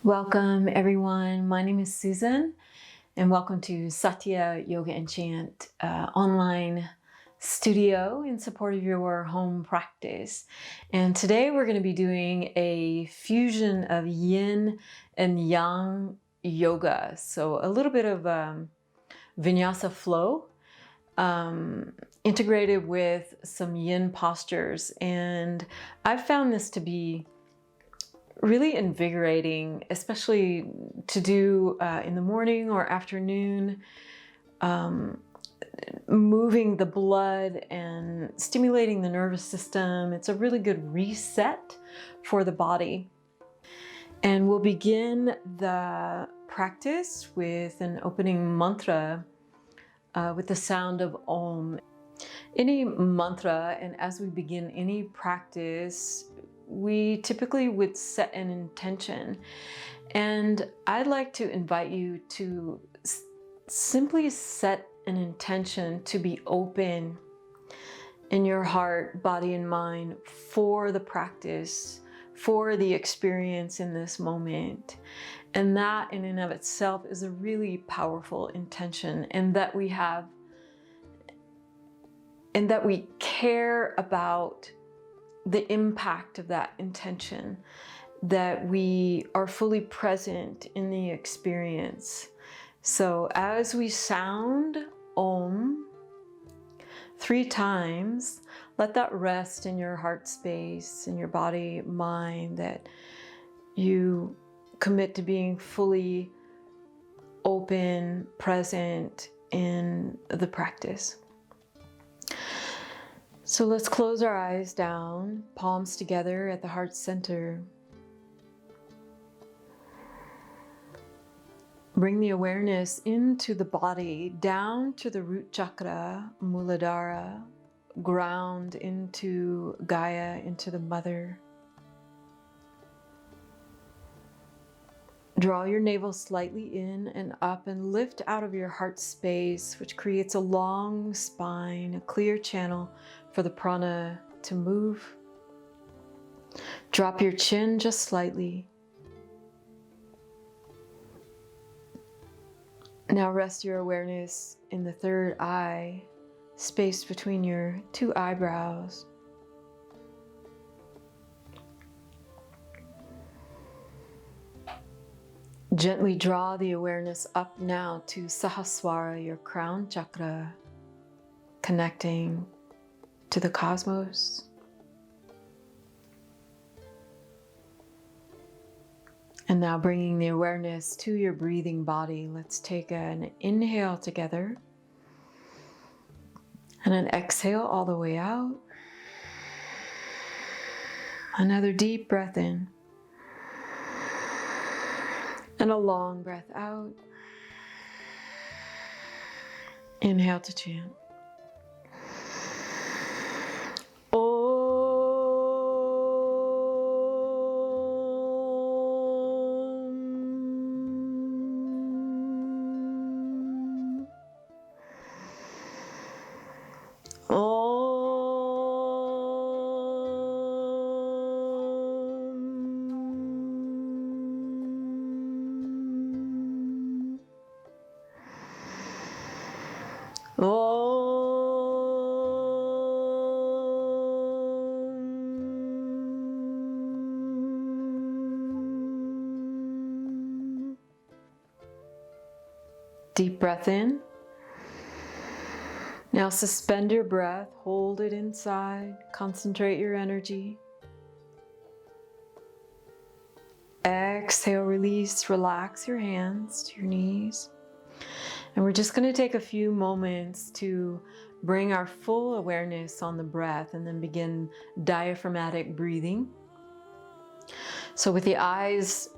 Welcome everyone. My name is Susan and welcome to Satya Yoga and Chant online studio in support of your home practice. And today we're going to be doing a fusion of Yin and Yang yoga. So a little bit of vinyasa flow integrated with some Yin postures. And I've found this to be really invigorating, especially to do in the morning or afternoon, moving the blood and stimulating the nervous system. It's a really good reset for the body. And we'll begin the practice with an opening mantra with the sound of Om. Any mantra, and as we begin any practice, we typically would set an intention. And I'd like to invite you to simply set an intention to be open in your heart, body, and mind for the practice, for the experience in this moment. And that in and of itself is a really powerful intention, and that we have, and that we care about the impact of that intention, that we are fully present in the experience. So as we sound Om 3 times, let that rest in your heart space, in your body, mind, that you commit to being fully open, present in the practice. So let's close our eyes down, palms together at the heart center. Bring the awareness into the body, down to the root chakra, Muladhara, ground into Gaia, into the mother. Draw your navel slightly in and up and lift out of your heart space, which creates a long spine, a clear channel for the prana to move. Drop your chin just slightly. Now rest your awareness in the third eye, space between your 2 eyebrows. Gently draw the awareness up now to Sahasrara, your crown chakra, connecting to the cosmos. And now bringing the awareness to your breathing body. Let's take an inhale together and an exhale all the way out. Another deep breath in. And a long breath out. Inhale to chant. Deep breath in. Now suspend your breath, hold it inside, concentrate your energy. Exhale, release, relax your hands to your knees. And we're just going to take a few moments to bring our full awareness on the breath and then begin diaphragmatic breathing. So with the eyes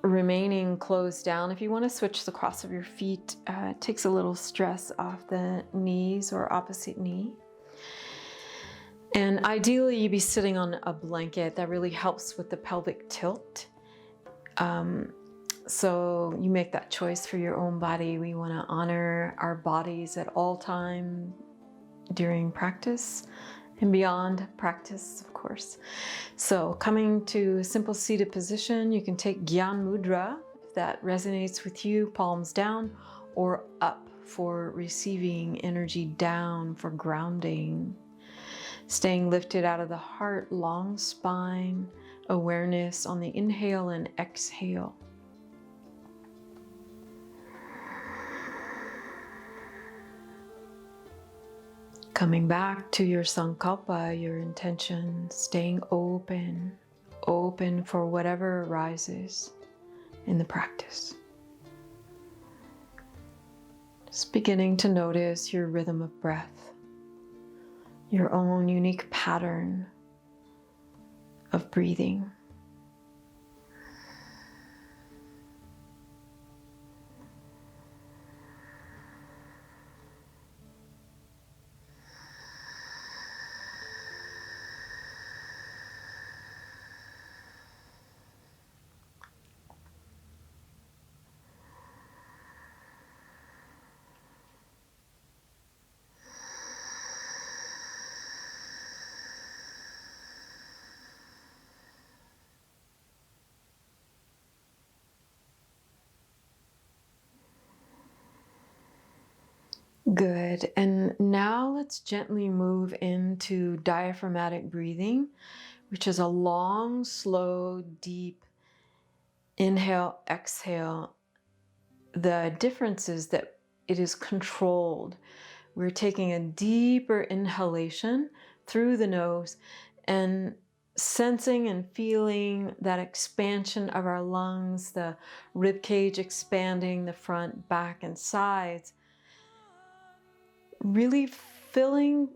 remaining closed down, if you want to switch the cross of your feet, it takes a little stress off the knees or opposite knee. And ideally you'd be sitting on a blanket. That really helps with the pelvic tilt. So you make that choice for your own body. We want to honor our bodies at all time during practice and beyond practice, of course. So coming to simple seated position, you can take Gyan Mudra if that resonates with you, palms down or up for receiving energy, down for grounding. Staying lifted out of the heart, long spine, awareness on the inhale and exhale. Coming back to your sankalpa, your intention, staying open for whatever arises in the practice. Just beginning to notice your rhythm of breath, your own unique pattern of breathing. Good. And now let's gently move into diaphragmatic breathing, which is a long, slow, deep inhale, exhale. The difference is that it is controlled. We're taking a deeper inhalation through the nose and sensing and feeling that expansion of our lungs, the rib cage expanding, the front, back, and sides. Really filling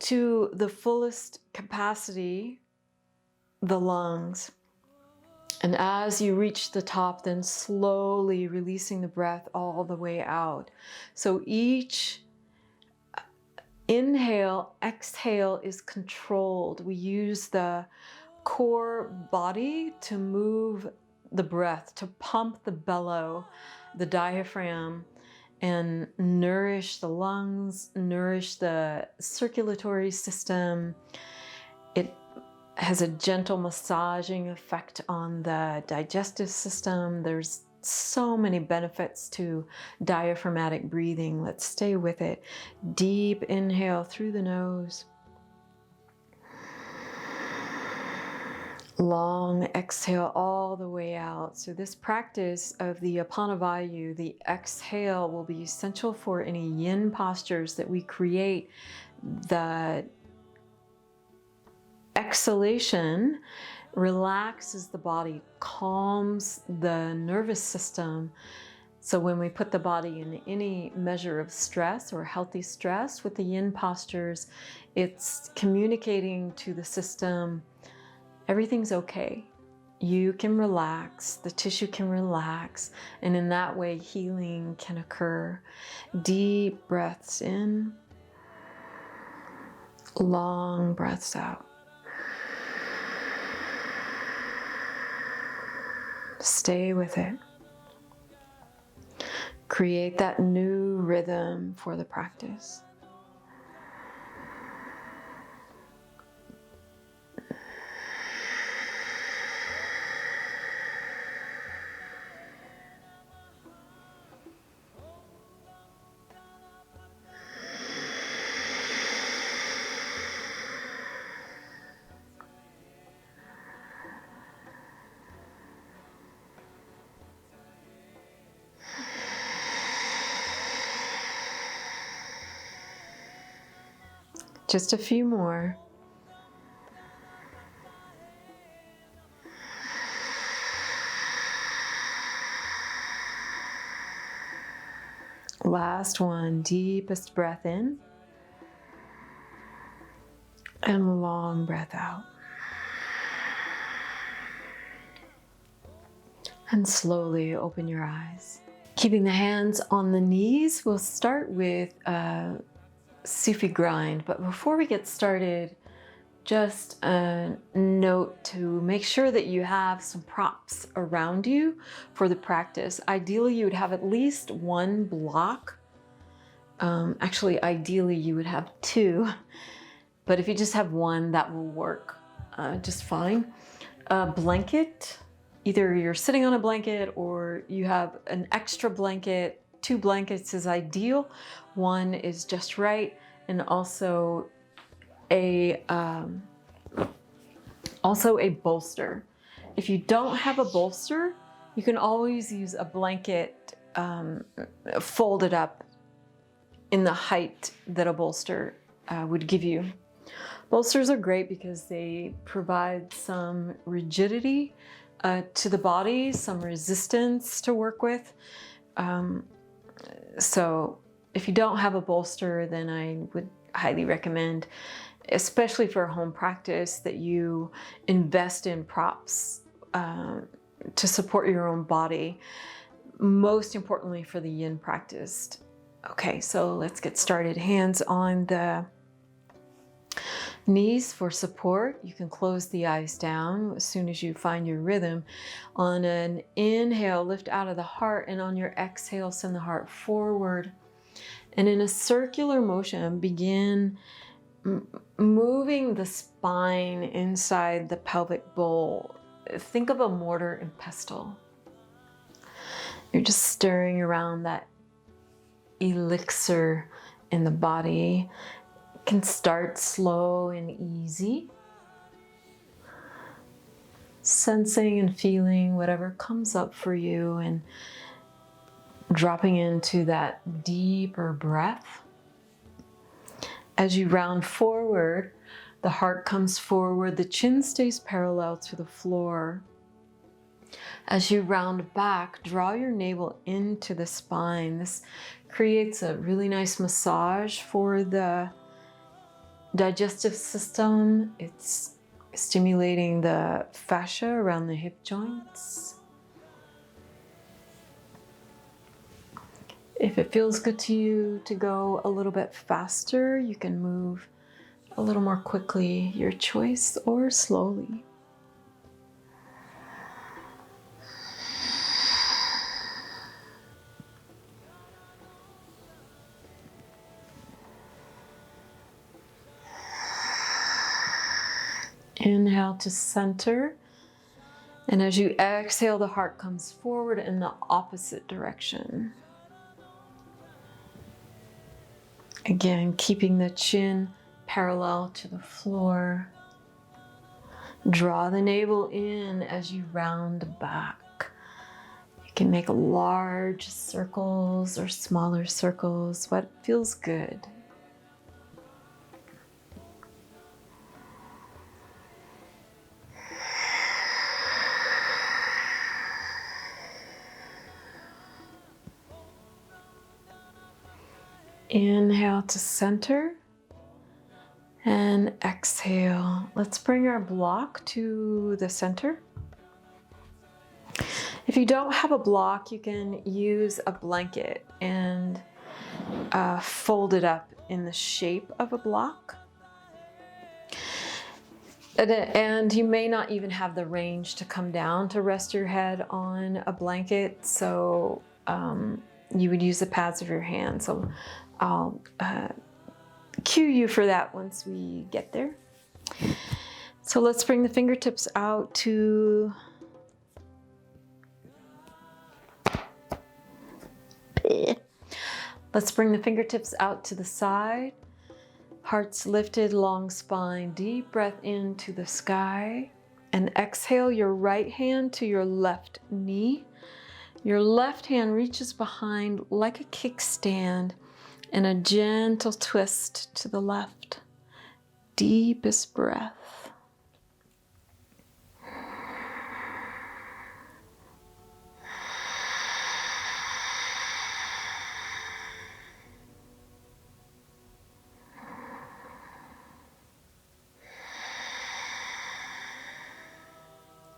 to the fullest capacity the lungs. And as you reach the top, then slowly releasing the breath all the way out. So each inhale, exhale is controlled. We use the core body to move the breath, to pump the bellow, the diaphragm, and nourish the lungs, nourish the circulatory system. It has a gentle massaging effect on the digestive system. There's so many benefits to diaphragmatic breathing. Let's stay with it. Deep inhale through the nose. Long exhale all the way out. So this practice of the Apanavayu, the exhale, will be essential for any yin postures that we create. The exhalation relaxes the body, calms the nervous system. So when we put the body in any measure of stress or healthy stress with the yin postures, it's communicating to the system, everything's okay. You can relax, the tissue can relax, and in that way healing can occur. Deep breaths in, long breaths out. Stay with it. Create that new rhythm for the practice. Just a few more. Last one, deepest breath in and long breath out. And slowly open your eyes. Keeping the hands on the knees, we'll start with Sufi grind, but before we get started, just a note to make sure that you have some props around you for the practice. Ideally, you would have at least one block. Actually, ideally, you would have two. But if you just have one, that will work just fine. A blanket, either you're sitting on a blanket or you have an extra blanket. 2 blankets is ideal. 1 is just right. And also a bolster. If you don't have a bolster, you can always use a blanket folded up in the height that a bolster would give you. Bolsters are great because they provide some rigidity to the body, some resistance to work with. So if you don't have a bolster, then I would highly recommend, especially for home practice, that you invest in props to support your own body, most importantly for the yin practice. Okay, so let's get started. Hands on the knees for support. You can close the eyes down as soon as you find your rhythm. On an inhale, lift out of the heart, and on your exhale, send the heart forward. And in a circular motion, begin moving the spine inside the pelvic bowl. Think of a mortar and pestle. You're just stirring around that elixir in the body. Can start slow and easy, sensing and feeling whatever comes up for you and dropping into that deeper breath. As you round forward, the heart comes forward, the chin stays parallel to the floor. As you round back, draw your navel into the spine. This creates a really nice massage for the digestive system. It's stimulating the fascia around the hip joints. If it feels good to you to go a little bit faster, you can move a little more quickly, your choice, or slowly. Inhale to center, and as you exhale, the heart comes forward in the opposite direction. Again, keeping the chin parallel to the floor. Draw the navel in as you round back. You can make large circles or smaller circles, what feels good. Inhale to center and exhale. Let's bring our block to the center. If you don't have a block, you can use a blanket and fold it up in the shape of a block. And you may not even have the range to come down to rest your head on a blanket, so you would use the pads of your hand. So I'll cue you for that once we get there. So let's bring the fingertips out to the side. Hearts lifted, long spine, deep breath into the sky. And exhale your right hand to your left knee. Your left hand reaches behind like a kickstand and a gentle twist to the left. Deepest breath.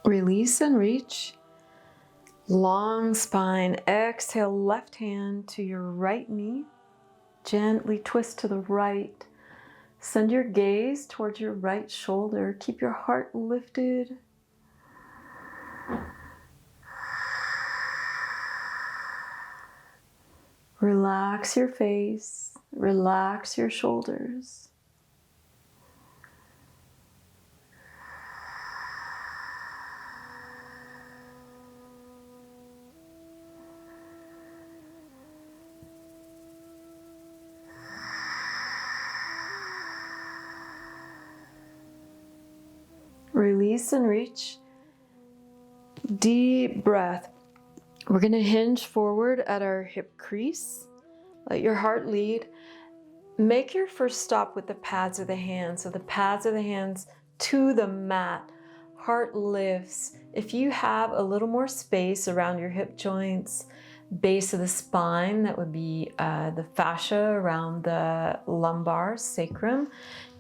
Release and reach. Long spine. Exhale, left hand to your right knee. Gently twist to the right. Send your gaze towards your right shoulder. Keep your heart lifted. Relax your face. Relax your shoulders. Release and reach. Deep breath. We're going to hinge forward at our hip crease. Let your heart lead. Make your first stop with the pads of the hands. So the pads of the hands to the mat. Heart lifts. If you have a little more space around your hip joints, base of the spine, that would be the fascia around the lumbar sacrum,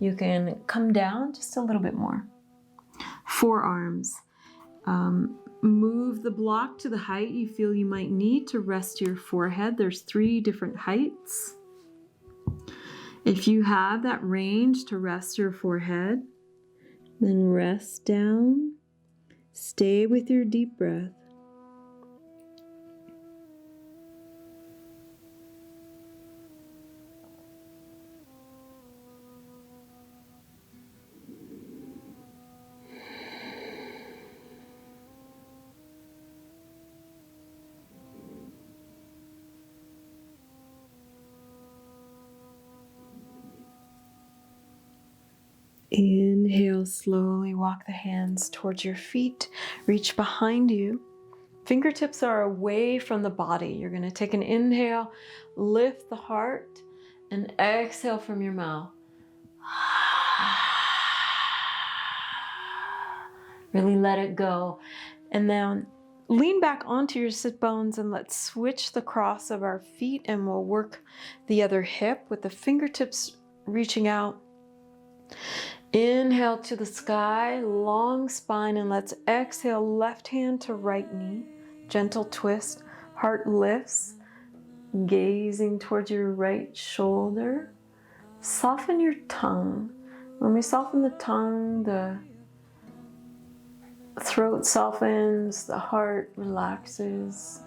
you can come down just a little bit more. Forearms. Move the block to the height you feel you might need to rest your forehead. There's 3 different heights. If you have that range to rest your forehead, then rest down. Stay with your deep breath. Inhale, slowly walk the hands towards your feet. Reach behind you. Fingertips are away from the body. You're going to take an inhale, lift the heart, and exhale from your mouth. Really let it go. And then lean back onto your sit bones and let's switch the cross of our feet, and we'll work the other hip with the fingertips reaching out. Inhale to the sky, long spine, and let's exhale, left hand to right knee. Gentle twist, heart lifts, gazing towards your right shoulder. Soften your tongue. When we soften the tongue, the throat softens, the heart relaxes.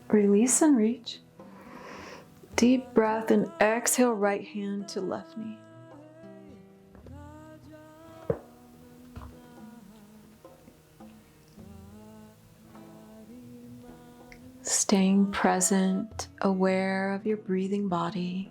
Release and reach. Deep breath and exhale, right hand to left knee. Staying present, aware of your breathing body.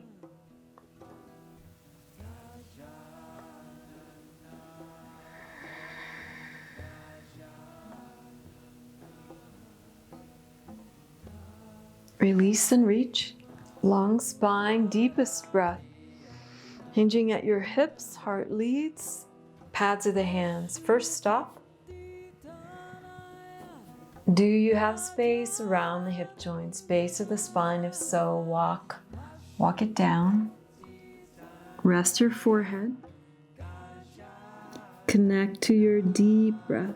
Release and reach. Long spine, deepest breath. Hinging at your hips, heart leads. Pads of the hands. First stop. Do you have space around the hip joints, base of the spine? If so, walk it down. Rest your forehead. Connect to your deep breath.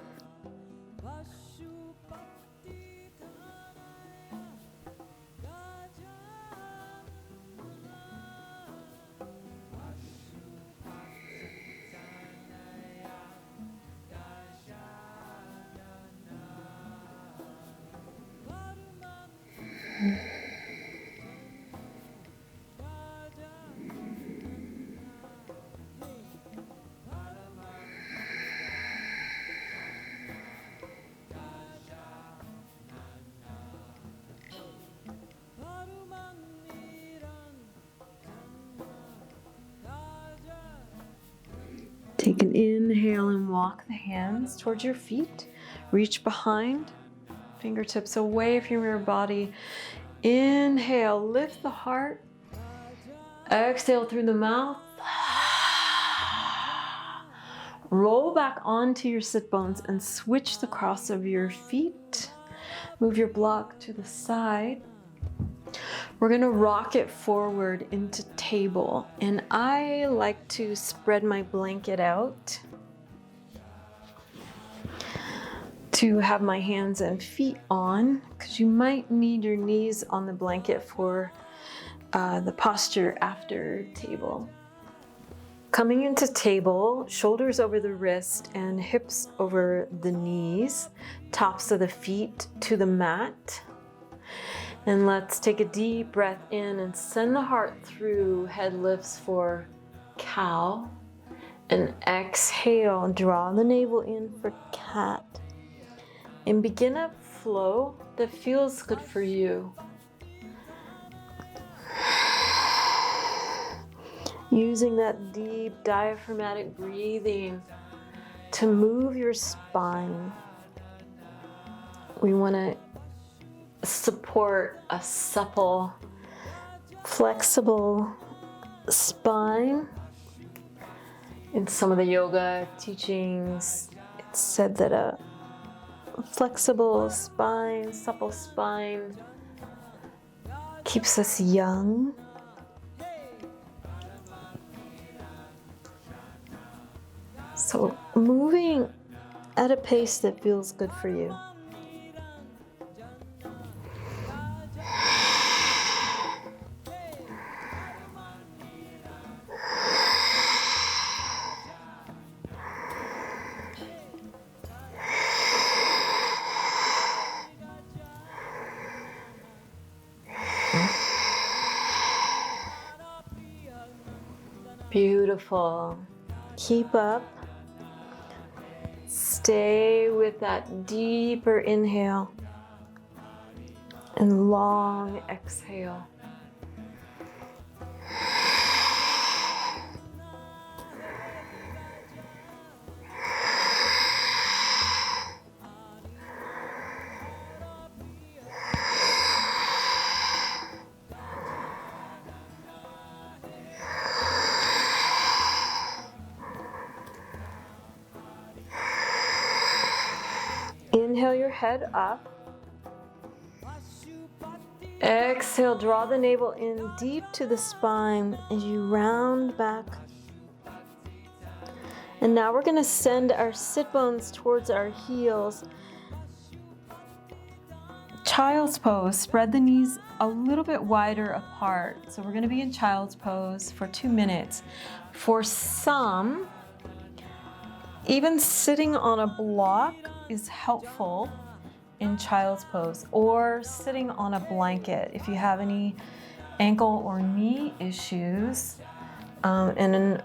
Take an inhale and walk the hands towards your feet. Reach behind, fingertips away from your body. Inhale, lift the heart. Exhale through the mouth. Roll back onto your sit bones and switch the cross of your feet. Move your block to the side. We're going to rock it forward into table, and I like to spread my blanket out to have my hands and feet on, because you might need your knees on the blanket for the posture after table. Coming into table, shoulders over the wrist and hips over the knees, tops of the feet to the mat. And let's take a deep breath in and send the heart through. Head lifts for cow. And exhale, draw the navel in for cat. And begin a flow that feels good for you. Using that deep diaphragmatic breathing to move your spine. We want to support a supple, flexible spine. In some of the yoga teachings, it's said that a flexible spine, supple spine keeps us young. So moving at a pace that feels good for you. Beautiful. Keep up. Stay with that deeper inhale and long exhale. Inhale your head up. Exhale, draw the navel in deep to the spine as you round back. And now we're going to send our sit bones towards our heels. Child's pose, spread the knees a little bit wider apart. So we're going to be in child's pose for 2 minutes. For some, even sitting on a block is helpful in child's pose, or sitting on a blanket if you have any ankle or knee issues, and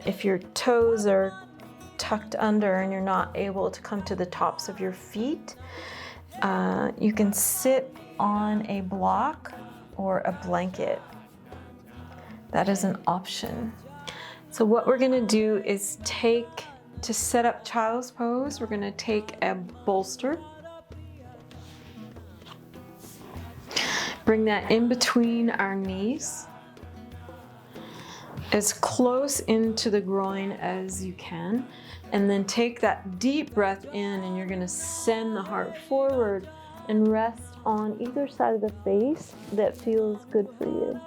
if your toes are tucked under and you're not able to come to the tops of your feet, you can sit on a block or a blanket. That is an option. So what we're going to do is to set up child's pose, we're going to take a bolster, bring that in between our knees, as close into the groin as you can, and then take that deep breath in, and you're going to send the heart forward and rest on either side of the face that feels good for you.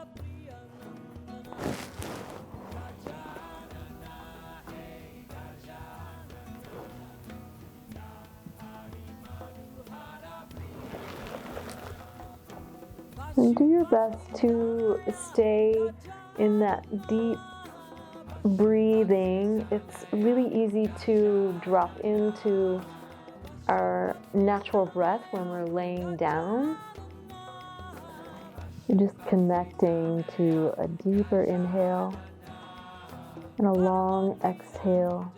And do your best to stay in that deep breathing. It's really easy to drop into our natural breath when we're laying down. You're just connecting to a deeper inhale and a long exhale.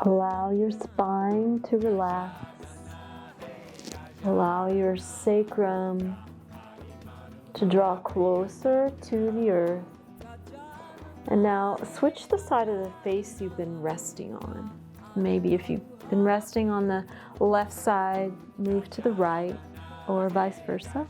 Allow your spine to relax. Allow your sacrum to draw closer to the earth. And now switch the side of the face you've been resting on. Maybe if you've been resting on the left side, move to the right, or vice versa.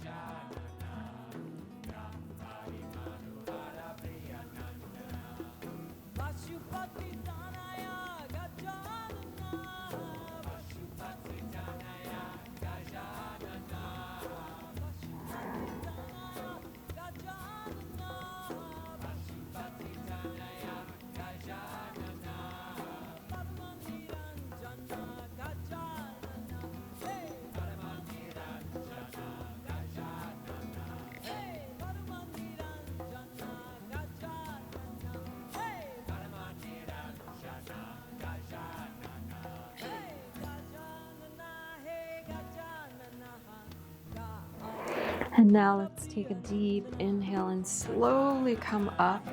And now let's take a deep inhale and slowly come up.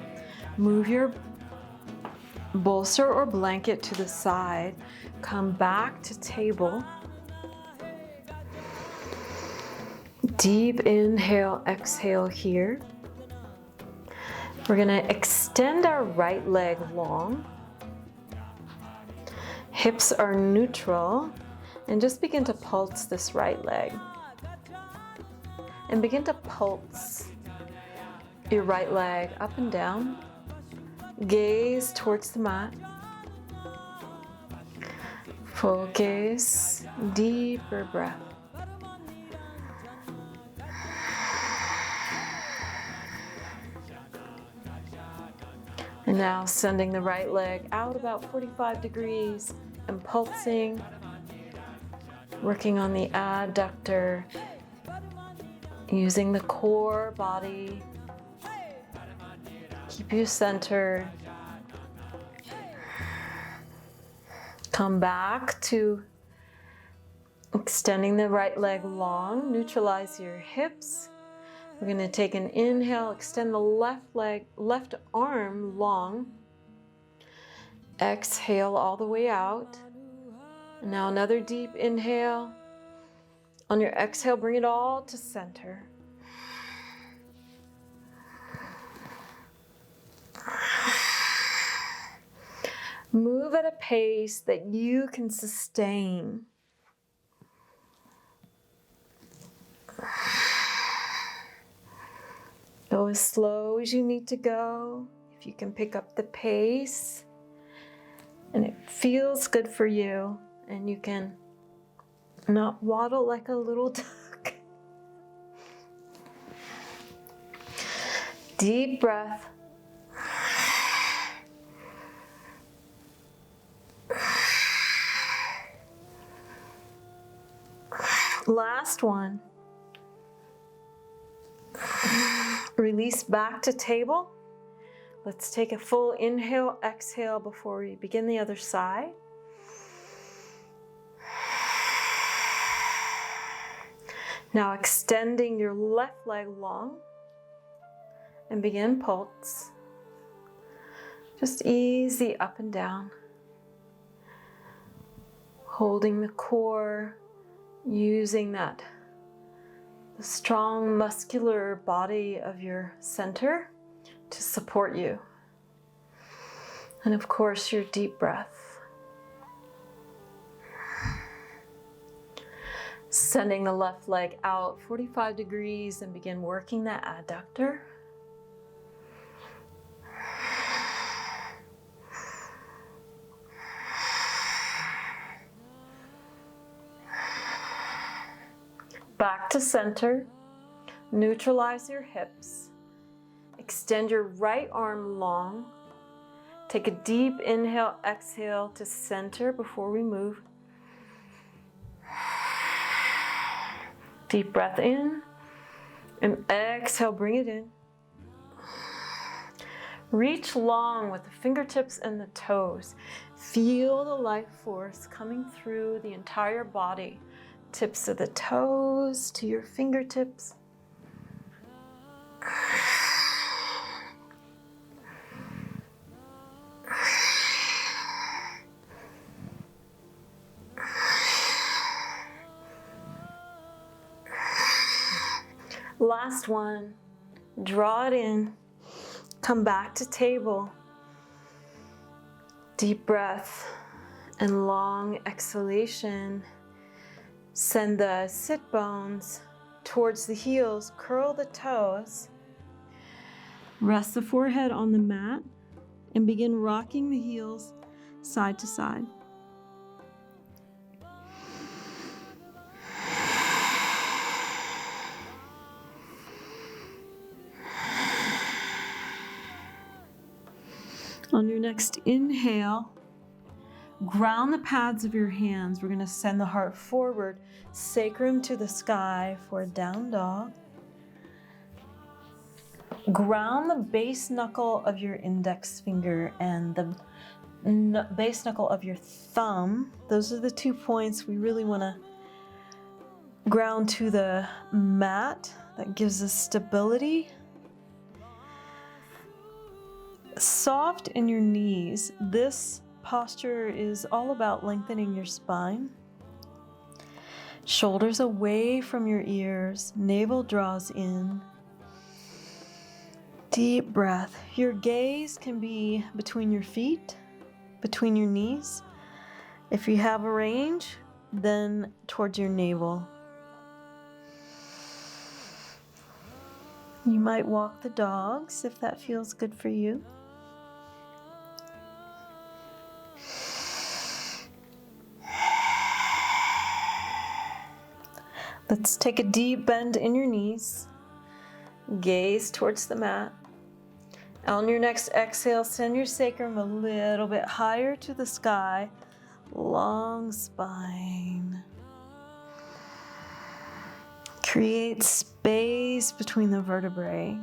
Move your bolster or blanket to the side. Come back to table. Deep inhale, exhale here. We're gonna extend our right leg long. Hips are neutral. And just begin to pulse this right leg. And begin to pulse your right leg up and down. Gaze towards the mat. Focus, deeper breath. And now sending the right leg out about 45 degrees and pulsing. Working on the adductor, using the core body. Keep you centered. Come back to extending the right leg long. Neutralize your hips. We're going to take an inhale, extend the left arm long. Exhale all the way out. And now another deep inhale. On your exhale, bring it all to center. Move at a pace that you can sustain. Go as slow as you need to go. If you can pick up the pace and it feels good for you, and you can not waddle like a little duck. Deep breath. Last one. Release back to table. Let's take a full inhale, exhale before we begin the other side. Now extending your left leg long and begin pulse. Just easy up and down. Holding the core, using the strong muscular body of your center to support you. And of course, your deep breath. Sending the left leg out 45 degrees and begin working that adductor. Back to center. Neutralize your hips. Extend your right arm long. Take a deep inhale, exhale to center before we move. Deep breath in and exhale, bring it in. Reach long with the fingertips and the toes. Feel the life force coming through the entire body. Tips of the toes to your fingertips. Last one, draw it in, come back to table. Deep breath and long exhalation. Send the sit bones towards the heels, curl the toes. Rest the forehead on the mat and begin rocking the heels side to side. On your next inhale, ground the pads of your hands. We're going to send the heart forward, sacrum to the sky for a down dog. Ground the base knuckle of your index finger and the base knuckle of your thumb. Those are the 2 points we really want to ground to the mat. that gives us stability. Soft in your knees. This posture is all about lengthening your spine. Shoulders away from your ears, navel draws in. Deep breath. Your gaze can be between your feet, between your knees. If you have a range, then towards your navel. You might walk the dogs if that feels good for you. Let's take a deep bend in your knees. Gaze towards the mat. On your next exhale, send your sacrum a little bit higher to the sky. Long spine. Create space between the vertebrae.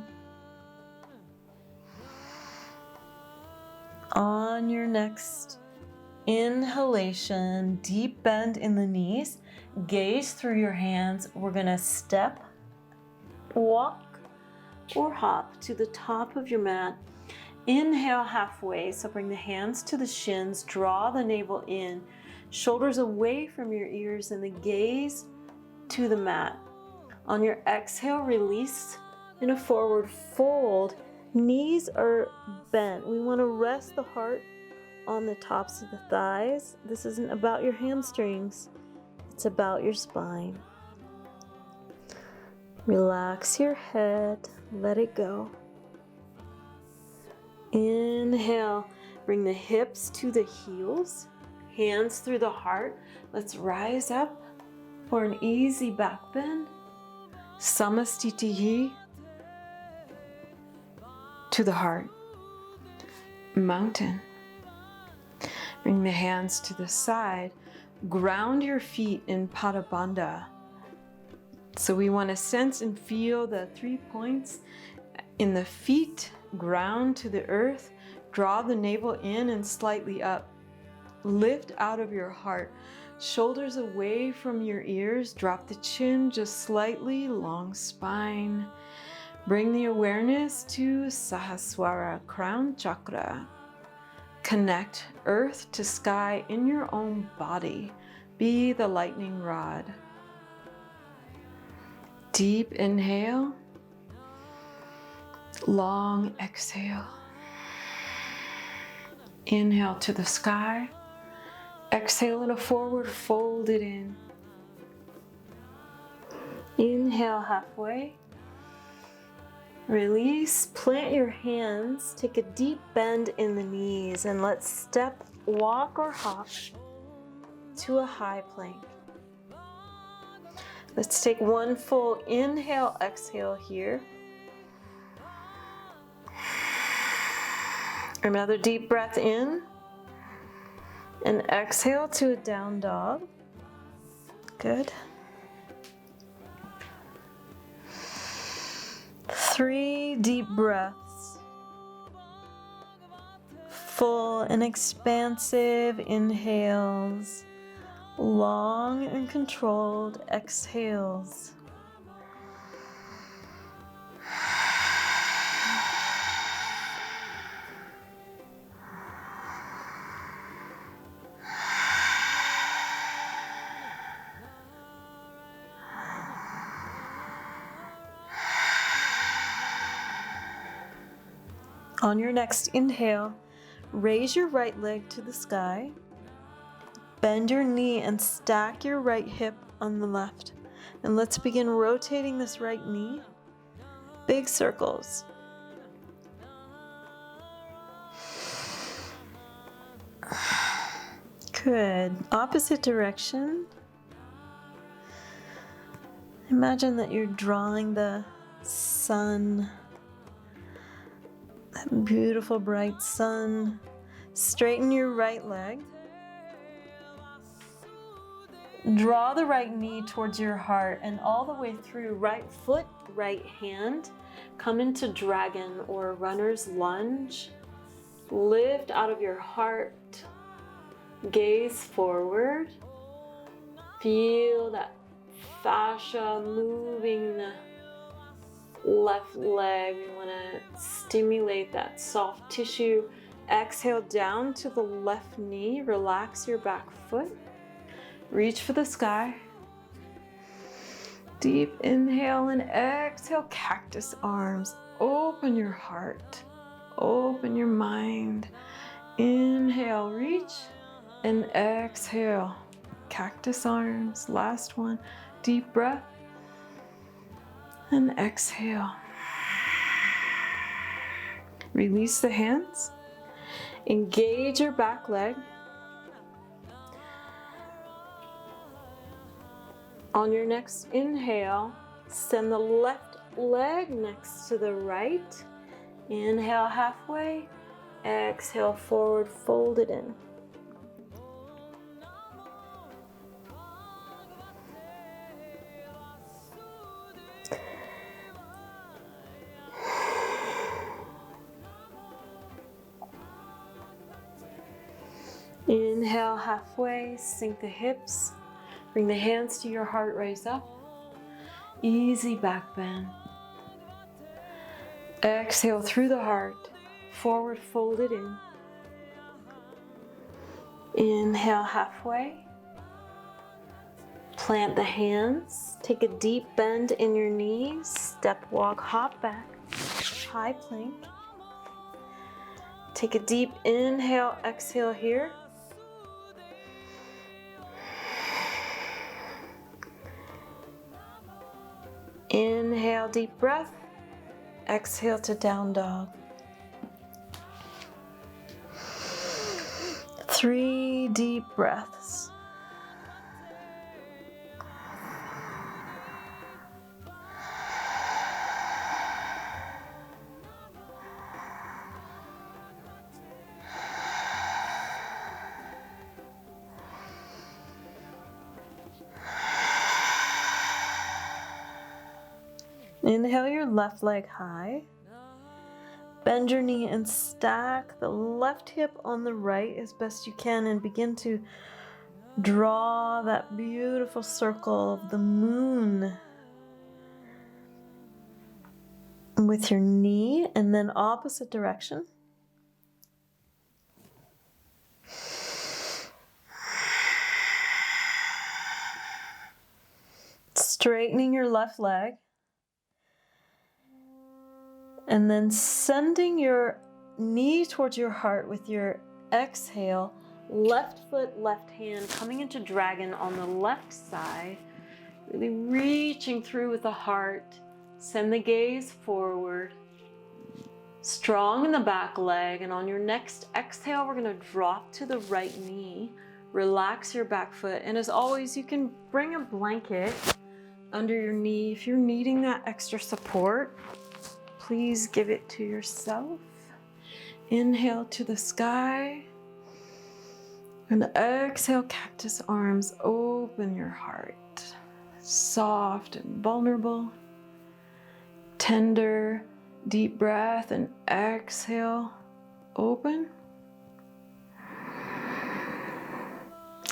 On your next inhalation, deep bend in the knees. Gaze through your hands. We're gonna step, walk, or hop to the top of your mat. Inhale halfway, so bring the hands to the shins, draw the navel in, shoulders away from your ears, and the gaze to the mat. On your exhale, release in a forward fold. Knees are bent. We want to rest the heart on the tops of the thighs. This isn't about your hamstrings, it's about your spine. Relax your head, let it go. Inhale, bring the hips to the heels, hands through the heart. Let's rise up for an easy back bend. Samastitihi to the heart. Mountain. Bring the hands to the side. Ground your feet in Padabandha. So we want to sense and feel the 3 points in the feet. Ground to the earth. Draw the navel in and slightly up. Lift out of your heart. Shoulders away from your ears. Drop the chin just slightly. Long spine. Bring the awareness to Sahasrara, crown chakra. Connect earth to sky in your own body. Be the lightning rod. Deep inhale. Long exhale. Inhale to the sky. Exhale in a forward fold it in. Inhale halfway. Release, plant your hands, take a deep bend in the knees, and let's step, walk, or hop to a high plank. Let's take one full inhale, exhale here. Another deep breath in, and exhale to a down dog. Good. 3 deep breaths. Full and expansive inhales. Long and controlled exhales. On your next inhale, raise your right leg to the sky. Bend your knee and stack your right hip on the left. And let's begin rotating this right knee. Big circles. Good. Opposite direction. Imagine that you're drawing the sun. That beautiful bright sun. Straighten your right leg. Draw the right knee towards your heart and all the way through. Right foot, right hand. Come into dragon or runner's lunge. Lift out of your heart. Gaze forward. Feel that fascia moving left leg. We want to stimulate that soft tissue. Exhale down to the left knee. Relax your back foot. Reach for the sky. Deep inhale and exhale, cactus arms. Open your heart. Open your mind. Inhale, reach, and exhale, cactus arms. Last one. Deep breath. And exhale. Release the hands. Engage your back leg. On your next inhale, send the left leg next to the right. Inhale halfway. Exhale forward, fold it in. Inhale halfway, sink the hips. Bring the hands to your heart, raise up. Easy back bend. Exhale through the heart, forward fold it in. Inhale halfway. Plant the hands. Take a deep bend in your knees. Step, walk, hop back. High plank. Take a deep inhale, exhale here. Inhale, deep breath. Exhale to down dog. 3 deep breaths. Inhale your left leg high. Bend your knee and stack the left hip on the right as best you can and begin to draw that beautiful circle of the moon with your knee, and then opposite direction. Straightening your left leg. And then sending your knee towards your heart with your exhale, left foot, left hand, coming into dragon on the left side, really reaching through with the heart. Send the gaze forward, strong in the back leg, and on your next exhale, we're gonna drop to the right knee, relax your back foot, and as always, you can bring a blanket under your knee if you're needing that extra support. Please give it to yourself. Inhale to the sky. And exhale, cactus arms. Open your heart. Soft and vulnerable. Tender, deep breath and exhale. Open.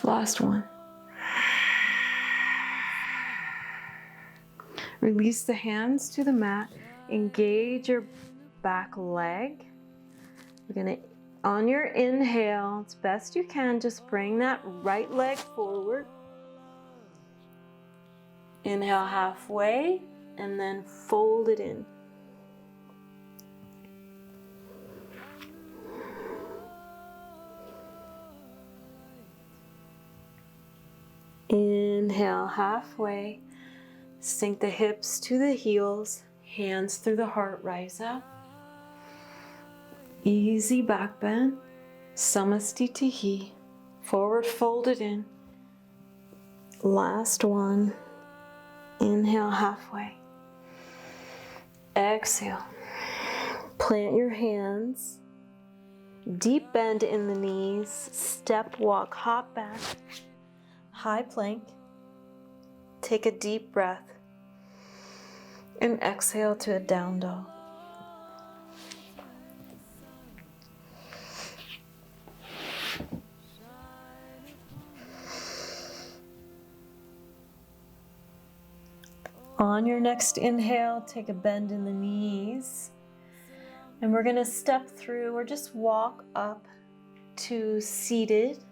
Last one. Release the hands to the mat. Engage your back leg. We're gonna, on your inhale, as best you can, just bring that right leg forward. Inhale halfway, and then fold it in. Inhale halfway, sink the hips to the heels. Hands through the heart, rise up. Easy back bend. Samastitihi. Forward folded in. Last one. Inhale halfway. Exhale. Plant your hands. Deep bend in the knees. Step, walk, hop back. High plank. Take a deep breath. And exhale to a down dog. On your next inhale, take a bend in the knees. And we're going to step through or just walk up to seated.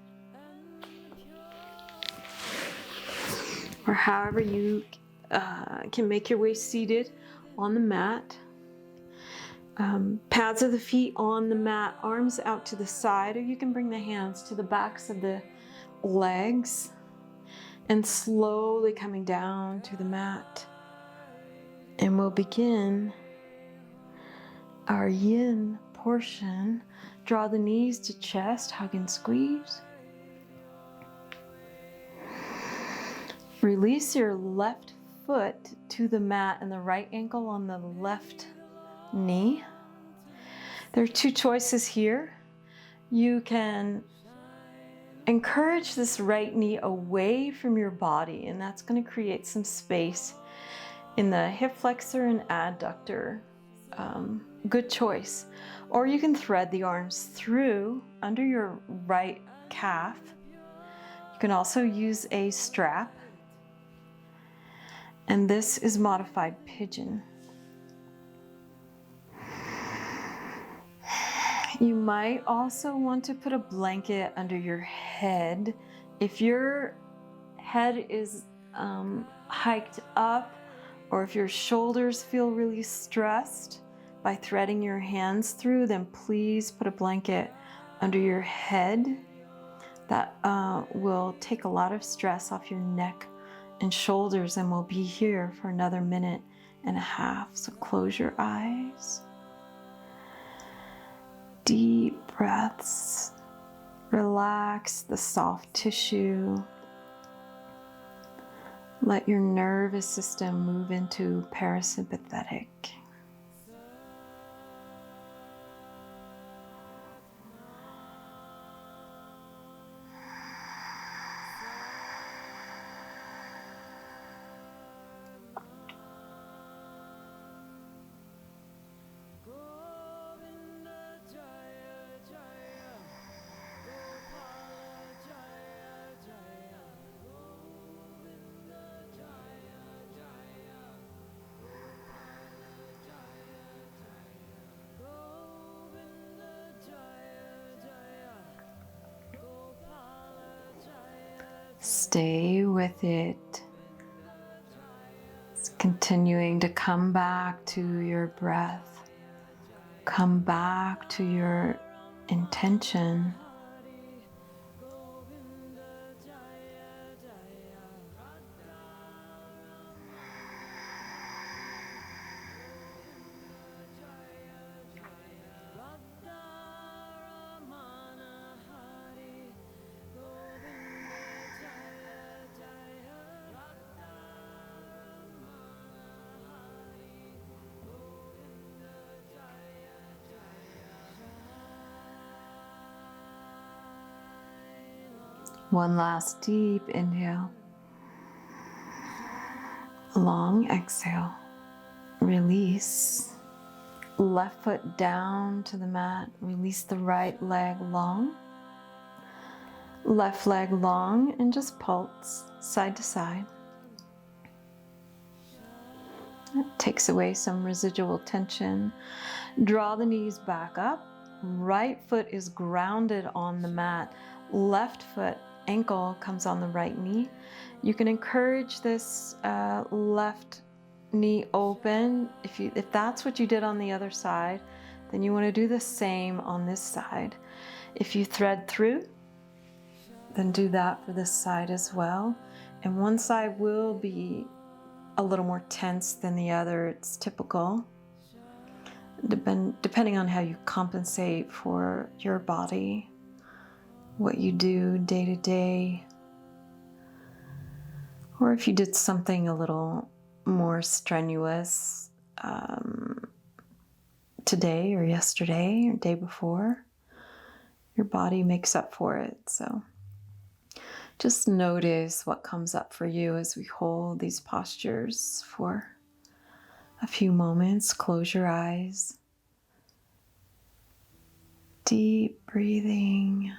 Or however you can make your way seated on the mat. Pads of the feet on the mat, arms out to the side, or you can bring the hands to the backs of the legs and slowly coming down to the mat. And we'll begin our yin portion. Draw the knees to chest, hug and squeeze. Release your left foot to the mat and the right ankle on the left knee. There are two choices here. You can encourage this right knee away from your body, and that's going to create some space in the hip flexor and adductor. Good choice. Or you can thread the arms through under your right calf. You can also use a strap. And this is modified pigeon. You might also want to put a blanket under your head. If your head is hiked up, or if your shoulders feel really stressed by threading your hands through, then please put a blanket under your head. That will take a lot of stress off your neck and shoulders, and we'll be here for another 1.5 minutes. So close your eyes. Deep breaths. Relax the soft tissue. Let your nervous system move into parasympathetic. Stay with it. It's continuing to come back to your breath. Come back to your intention. One last deep inhale. Long exhale. Release. Left foot down to the mat. Release the right leg long. Left leg long, and just pulse side to side. That takes away some residual tension. Draw the knees back up. Right foot is grounded on the mat. Left foot ankle comes on the right knee. You can encourage this left knee open. If that's what you did on the other side, then you want to do the same on this side. If you thread through, then do that for this side as well. And one side will be a little more tense than the other. It's typical, depending on how you compensate for your body, what you do day to day, or if you did something a little more strenuous today or yesterday or day before, your body makes up for it. So just notice what comes up for you as we hold these postures for a few moments. Close your eyes. Deep breathing.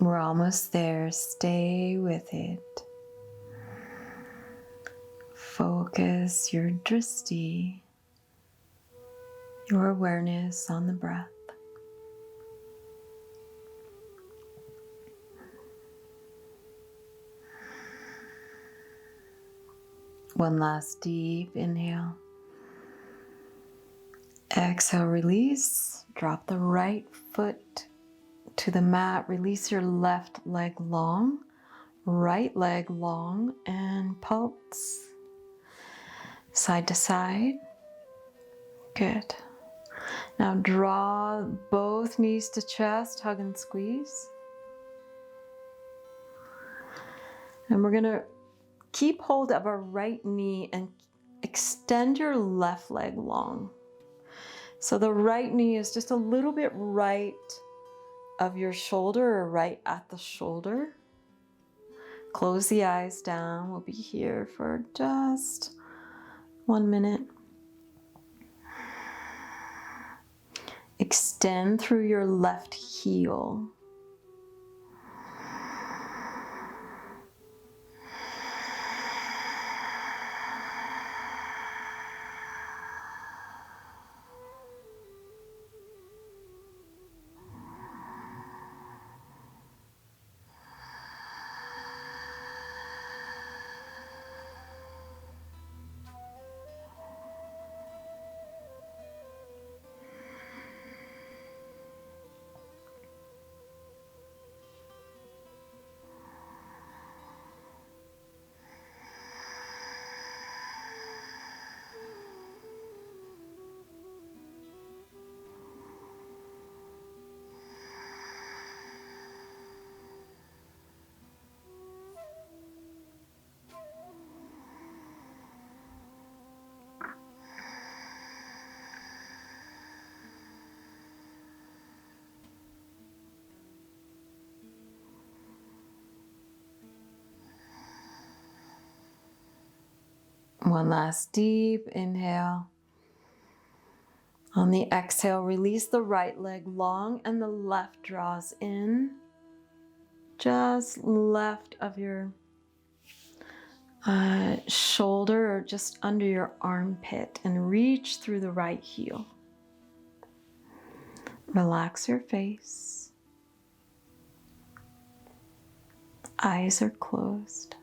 We're almost there. Stay with it. Focus your drishti, your awareness on the breath. One last deep inhale. Exhale, release. Drop the right foot to the mat. Release your left leg long, right leg long, and pulse. Side to side. Good. Now draw both knees to chest, hug and squeeze. And we're gonna keep hold of our right knee and extend your left leg long. So the right knee is just a little bit right of your shoulder or right at the shoulder. Close the eyes down. We'll be here for just 1 minute. Extend through your left heel. One last deep inhale. On the exhale, release the right leg long and the left draws in. Just left of your shoulder or just under your armpit, and reach through the right heel. Relax your face. Eyes are closed.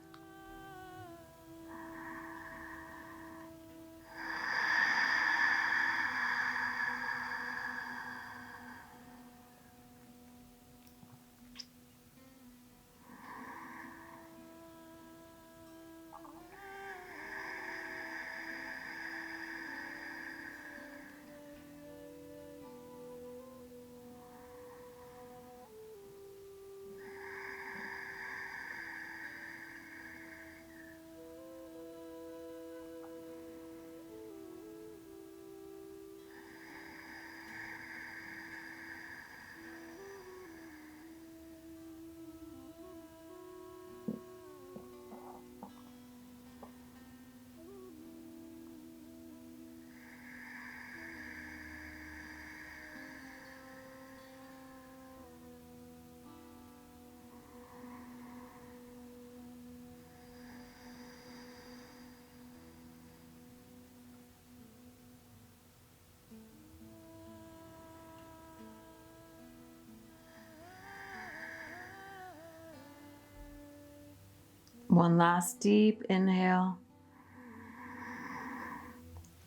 One last deep inhale.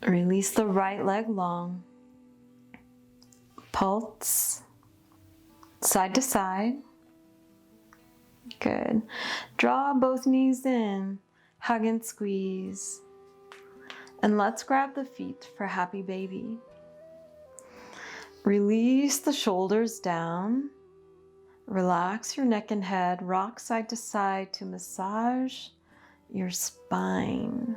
Release the right leg long. Pulse. Side to side. Good. Draw both knees in. Hug and squeeze. And let's grab the feet for happy baby. Release the shoulders down. Relax your neck and head. Rock side to side to massage your spine.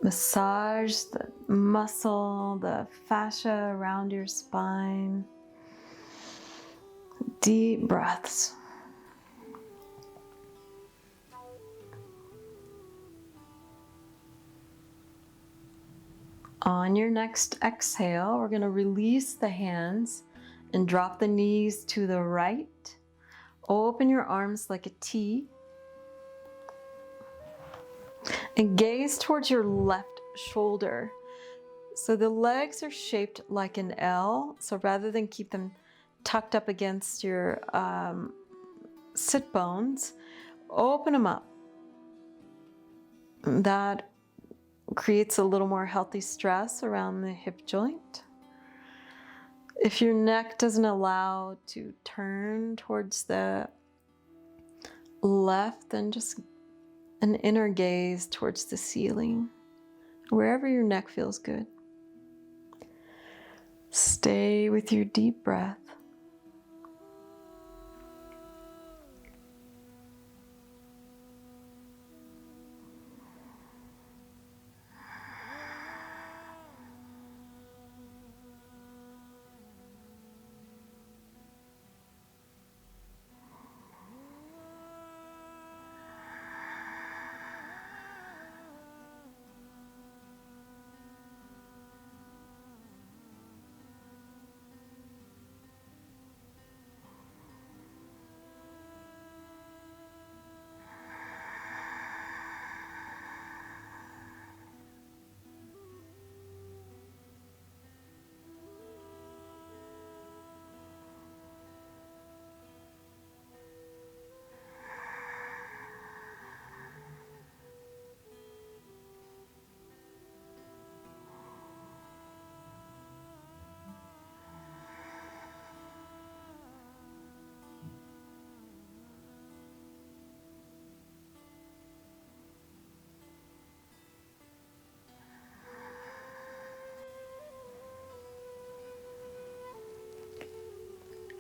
Massage the muscle, the fascia around your spine. Deep breaths. On your next exhale, we're going to release the hands and drop the knees to the right Open your arms like a T and gaze towards your left shoulder. So the legs are shaped like an L. So rather than keep them tucked up against your sit bones, open them up. That creates a little more healthy stress around the hip joint. If your neck doesn't allow to turn towards the left, then just an inner gaze towards the ceiling, wherever your neck feels good. Stay with your deep breath.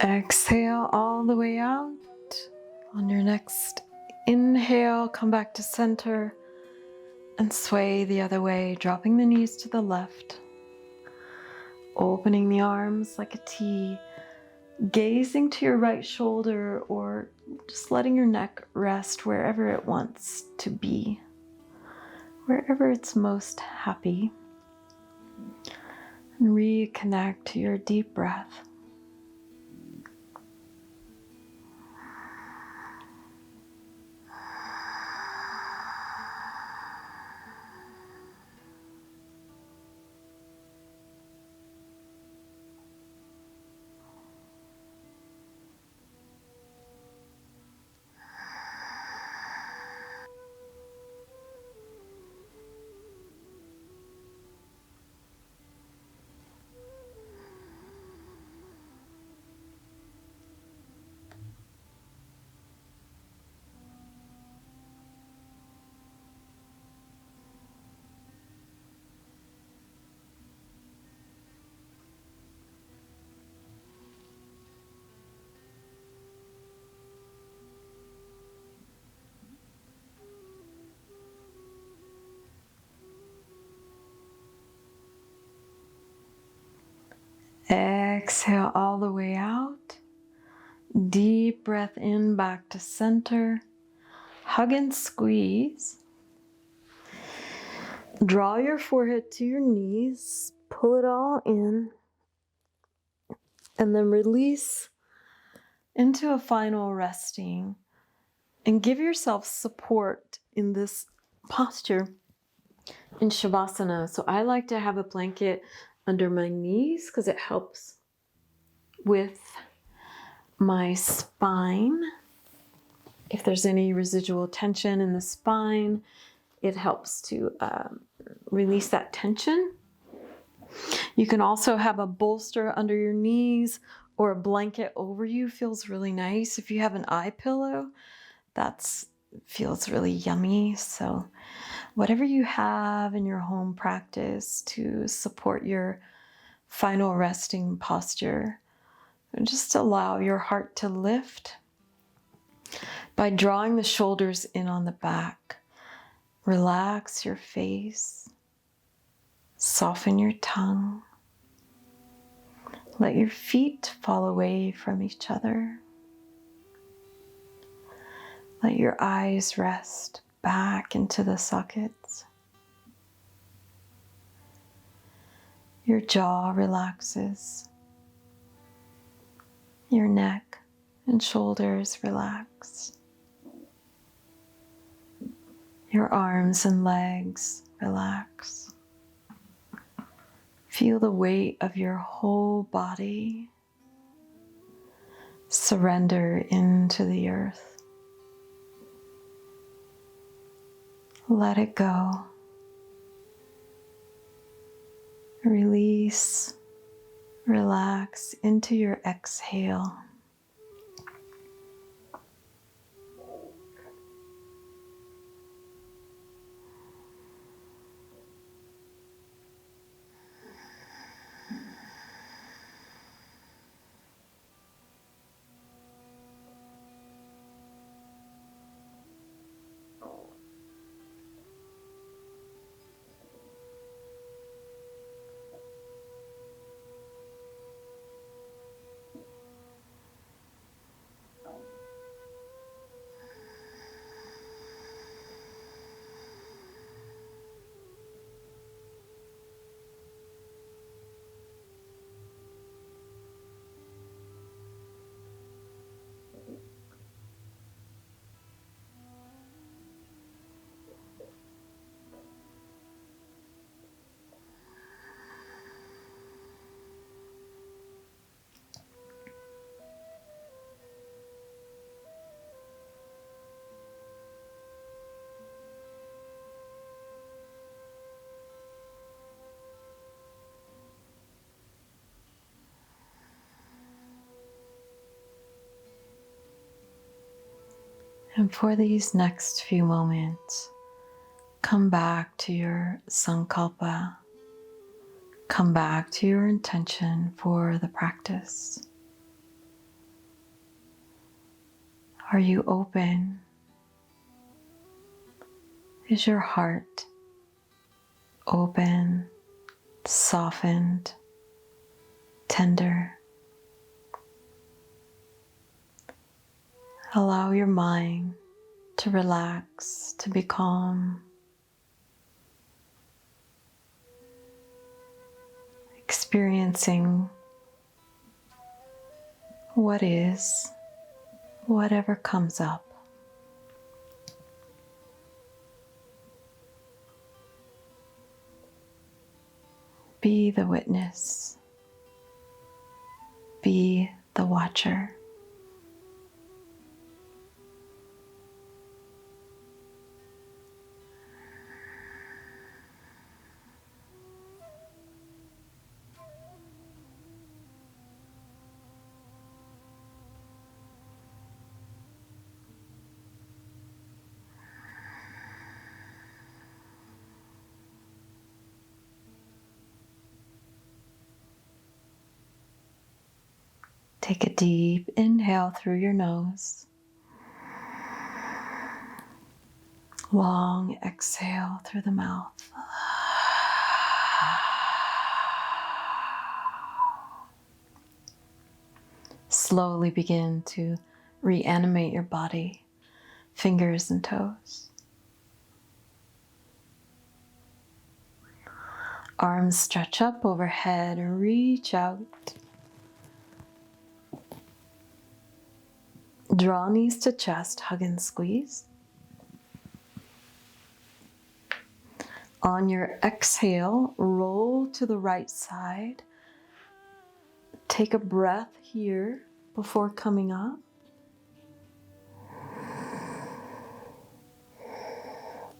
Exhale all the way out. On your next inhale, come back to center and sway the other way, dropping the knees to the left, opening the arms like a T, gazing to your right shoulder or just letting your neck rest wherever it wants to be, wherever it's most happy. And reconnect to your deep breath. Exhale all the way out. Deep breath in, back to center. Hug and squeeze. Draw your forehead to your knees. Pull it all in. And then release into a final resting. And give yourself support in this posture in Shavasana. So I like to have a blanket under my knees because it helps with my spine. If there's any residual tension in the spine, it helps to release that tension. You can also have a bolster under your knees or a blanket over you. Feels really nice. If you have an eye pillow, that feels really yummy. So whatever you have in your home practice to support your final resting posture, just allow your heart to lift by drawing the shoulders in on the back. Relax your face, soften your tongue, let your feet fall away from each other. Let your eyes rest back into the sockets. Your jaw relaxes. Your neck and shoulders relax. Your arms and legs relax. Feel the weight of your whole body surrender into the earth. Let it go. Release, relax into your exhale. And for these next few moments, come back to your sankalpa. Come back to your intention for the practice. Are you open? Is your heart open, softened, tender? Allow your mind to relax, to be calm. Experiencing what is, whatever comes up. Be the witness. Be the watcher. Take a deep inhale through your nose. Long exhale through the mouth. Slowly begin to reanimate your body, fingers and toes. Arms stretch up overhead and reach out. Draw knees to chest, hug and squeeze. On your exhale, roll to the right side. Take a breath here before coming up.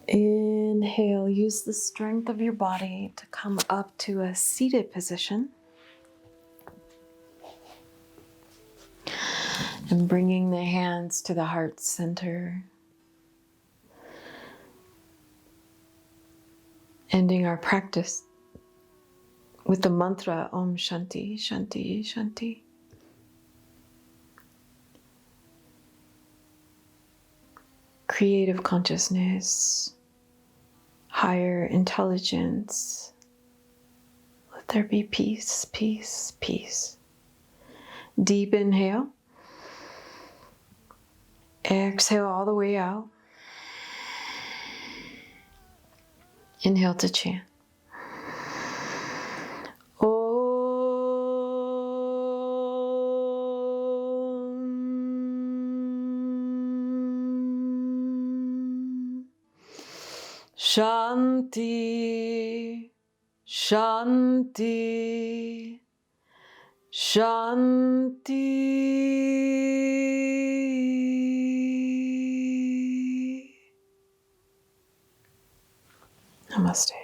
Inhale, use the strength of your body to come up to a seated position. And bringing the hands to the heart center. Ending our practice with the mantra Om Shanti, Shanti, Shanti. Creative consciousness, higher intelligence. Let there be peace, peace, peace. Deep inhale. Exhale all the way out. Inhale to chant. Om. Shanti, Shanti, Shanti. Namaste.